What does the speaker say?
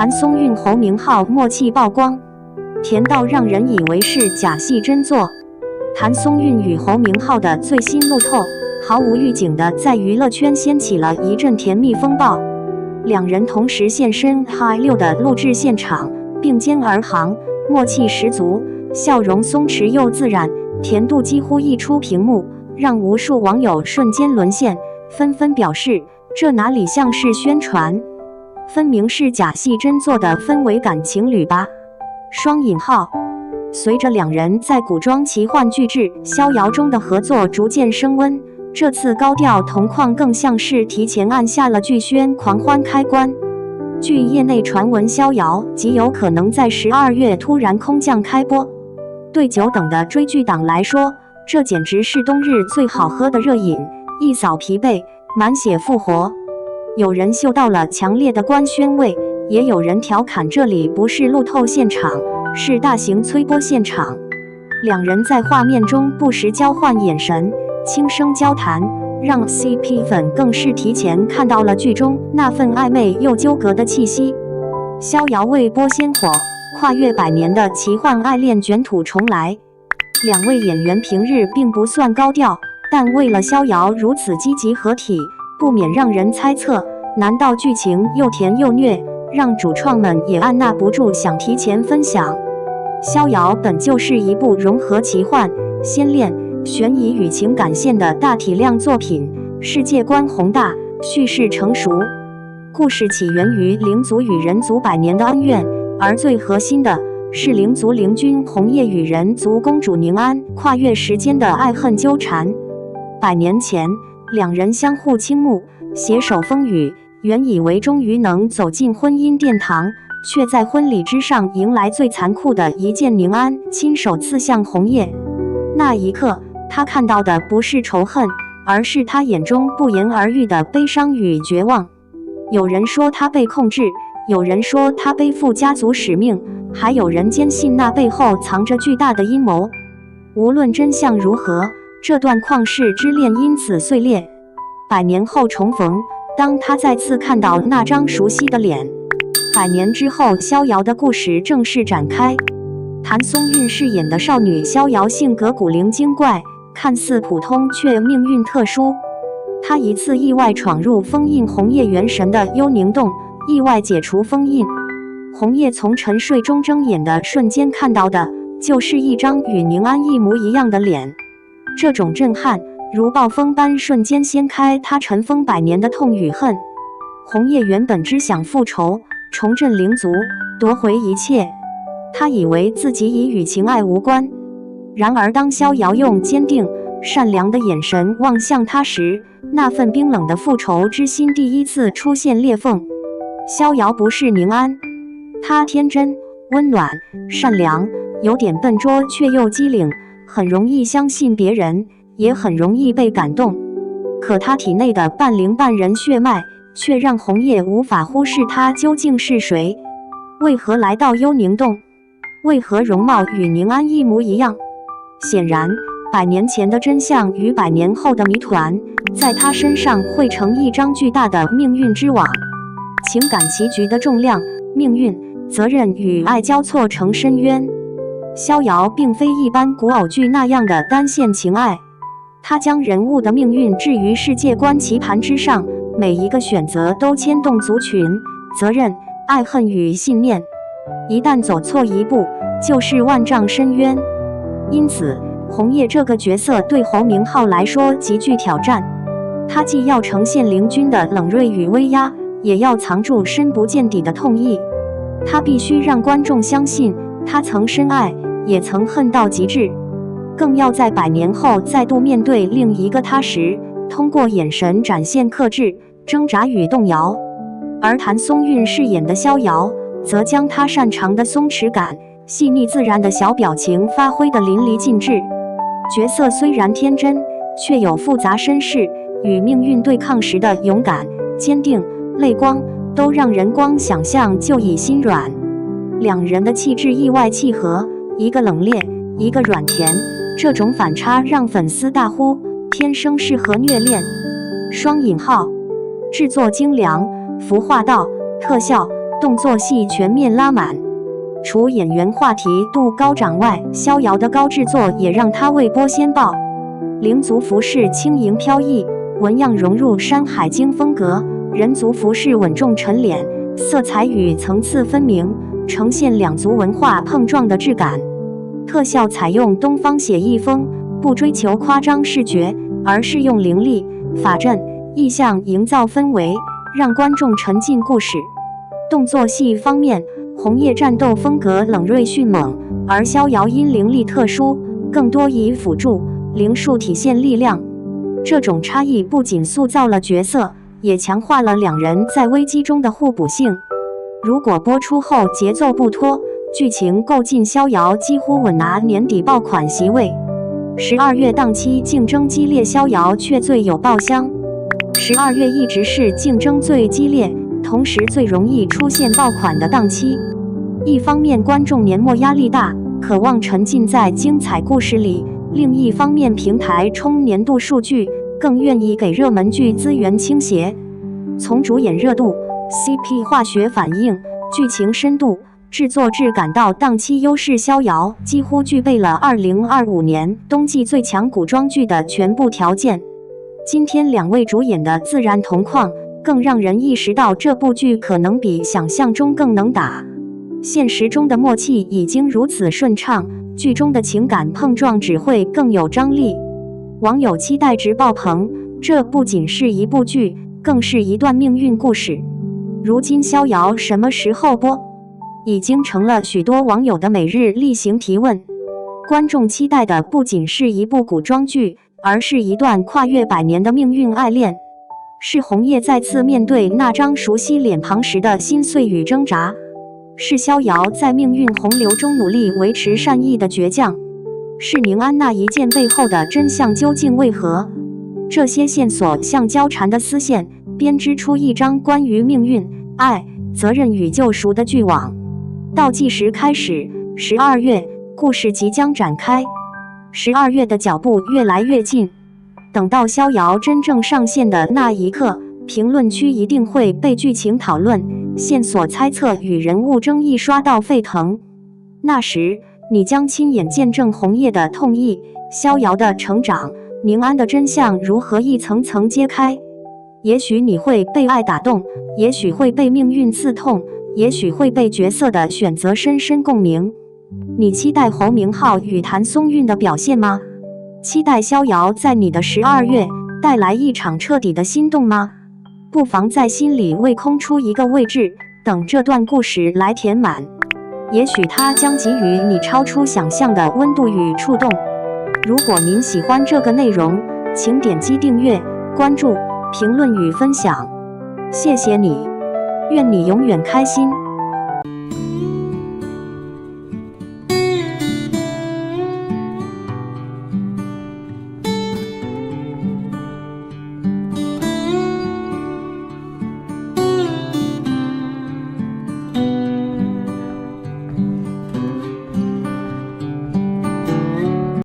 譚松韻、侯明昊默契曝光，甜到讓人以為是假戲真做。譚松韻與侯明昊的最新路透，毫無預警地在娛樂圈掀起了一陣甜蜜風暴。兩人同時現身 High 6的錄製現場，並肩而行，默契十足，笑容鬆弛又自然，甜度幾乎溢出屏幕，讓無數網友瞬間淪陷，紛紛表示這哪裡像是宣傳，分明是假戲真做的氛圍感情侶吧。雙引號。隨着兩人在古裝奇幻巨製《逍遙》中的合作逐漸升溫，這次高調同框更像是提前按下了劇宣狂歡開關。據業內傳聞，《逍遙》極有可能在12月突然空降開播。對久等的追劇黨來說，這簡直是冬日最好喝的熱飲，一掃疲憊，滿血復活。有人嗅到了強烈的官宣味，也有人調侃這裡不是路透現場，是大型催播現場。兩人在畫面中不時交換眼神，輕聲交談，讓 CP 粉更是提前看到了劇中那份曖昧又糾葛的氣息。逍遙未播先火，跨越100年的奇幻愛戀捲土重來。兩位演員平日並不算高調，但為了逍遙如此積極合體，不免讓人猜測，難道劇情又甜又虐，讓主創們也按捺不住想提前分享？逍遙本就是一部融合奇幻、鮮戀、懸疑與情感線的大體量作品，世界觀宏大，敘事成熟。故事起源於靈族與人族100年的恩怨，而最核心的是靈族靈君紅葉與人族公主寧安跨越時間的愛恨糾纏。100年前，兩人相互傾慕，攜手風雨，原以為終於能走進婚姻殿堂，卻在婚禮之上迎來最殘酷的一劍。寧安親手刺向紅葉，那一刻，他看到的不是仇恨，而是他眼中不言而喻的悲傷與絕望。有人說他被控制，有人說他背負家族使命，還有人堅信那背後藏着巨大的陰謀。無論真相如何，這段曠世之戀因此碎裂。100年後重逢，當他再次看到那張熟悉的臉，100年之後，逍遙的故事正式展開。譚松韻飾演的少女逍遙性格古靈精怪，看似普通卻命運特殊。她一次意外闖入封印紅葉元神的幽靈洞，意外解除封印。紅葉從沉睡中睜眼的瞬間看到的，就是一張與寧安一模一樣的臉。這種震撼如暴風般瞬間掀開她塵封100年的痛與恨。紅葉原本只想復仇，重振靈族，奪回一切。她以為自己已與情愛無關。然而當逍遙用堅定、善良的眼神望向她時，那份冰冷的復仇之心第一次出現裂縫。逍遙不是寧安，她天真、溫暖、善良，有點笨拙卻又機靈，很容易相信別人，也很容易被感動。可她體內的半靈半人血脈，卻讓紅葉無法忽視她究竟是誰，為何來到幽靈洞，為何容貌與寧安一模一樣。顯然100年前的真相與100年後的謎團，在她身上匯成一張巨大的命運之網。情感棋局的重量、命運、責任與愛交錯成深淵。逍遙並非一般古偶劇那樣的單線情愛，他將人物的命運置於世界觀棋盤之上，每一個選擇都牽動族群、責任、愛恨與信念。一旦走錯一步，就是萬丈深淵。因此，紅葉這個角色對侯明昊來說極具挑戰。他既要呈現靈君的冷銳與威壓，也要藏住深不見底的痛意。他必須讓觀眾相信，他曾深愛，也曾恨到極致。更要在100年後再度面對另一個他時，通過眼神展現克制、掙扎與動搖。而譚松韻飾演的逍遙，則將他擅長的鬆弛感、細膩自然的小表情發揮得淋漓盡致。角色雖然天真，卻有複雜身世，與命運對抗時的勇敢、堅定、淚光，都讓人光想象就已心軟。兩人的氣質意外契合，一個冷冽，一個軟甜，這種反差讓粉絲大呼天生適合虐戀。雙引號，製作精良，服化道，特效、動作戲全面拉滿。除演員話題度高漲外，逍遙的高製作也讓他未播先爆。靈族服飾輕盈飄逸，紋樣融入山海經風格；人族服飾穩重沉湎，色彩與層次分明，呈現兩族文化碰撞的質感。特效採用東方寫意風，不追求誇張視覺，而是用靈力、法陣、意象營造氛圍，讓觀眾沉浸故事。動作戲方面，紅葉戰鬥風格冷銳迅猛，而逍遙因靈力特殊，更多以輔助靈術體現力量。這種差異不僅塑造了角色，也強化了兩人在危機中的互補性。如果播出後節奏不拖，劇情夠勁，逍遙幾乎穩拿年底爆款席位。12月檔期競爭激烈，逍遙卻最有爆香。12月一直是競爭最激烈，同時最容易出現爆款的檔期。一方面觀眾年末壓力大，渴望沉浸在精彩故事裡；另一方面平台衝年度數據，更願意給熱門劇資源傾斜。從主演熱度、CP 化學反應、劇情深度、製作質感到檔期優勢，逍遙幾乎具備了2025年冬季最強古裝劇的全部條件。今天兩位主演的自然同框，更讓人意識到這部劇可能比想象中更能打。現實中的默契已經如此順暢，劇中的情感碰撞只會更有張力。網友期待值爆棚，這不僅是一部劇，更是一段命運故事。如今逍遙什麼時候播，已經成了許多網友的每日例行提問。觀眾期待的不僅是一部古裝劇，而是一段跨越100年的命運愛戀，是紅葉再次面對那張熟悉臉龐時的心碎與掙扎，是逍遙在命運洪流中努力維持善意的倔強，是寧安那一劍背後的真相究竟為何？這些線索像交纏的絲線，編織出一張關於命運、愛、責任與救贖的巨網。倒計時開始，12月，故事即將展開。12月的腳步越來越近，等到逍遙真正上線的那一刻，評論區一定會被劇情討論、線索猜測與人物爭議刷到沸騰。那時，你將親眼見證紅葉的痛意、逍遙的成長、寧安的真相如何一層層揭開。也許你會被愛打動，也許會被命運刺痛，也許會被角色的選擇深深共鳴。你期待侯明昊與譚松韻的表現嗎？期待逍遙在你的12月帶來一場徹底的心動嗎？不妨在心裡為空出一個位置，等這段故事來填滿。也許它將給予你超出想象的溫度與觸動。如果您喜歡這個內容，請點擊訂閱、關注、評論與分享。謝謝你，願你永遠開心。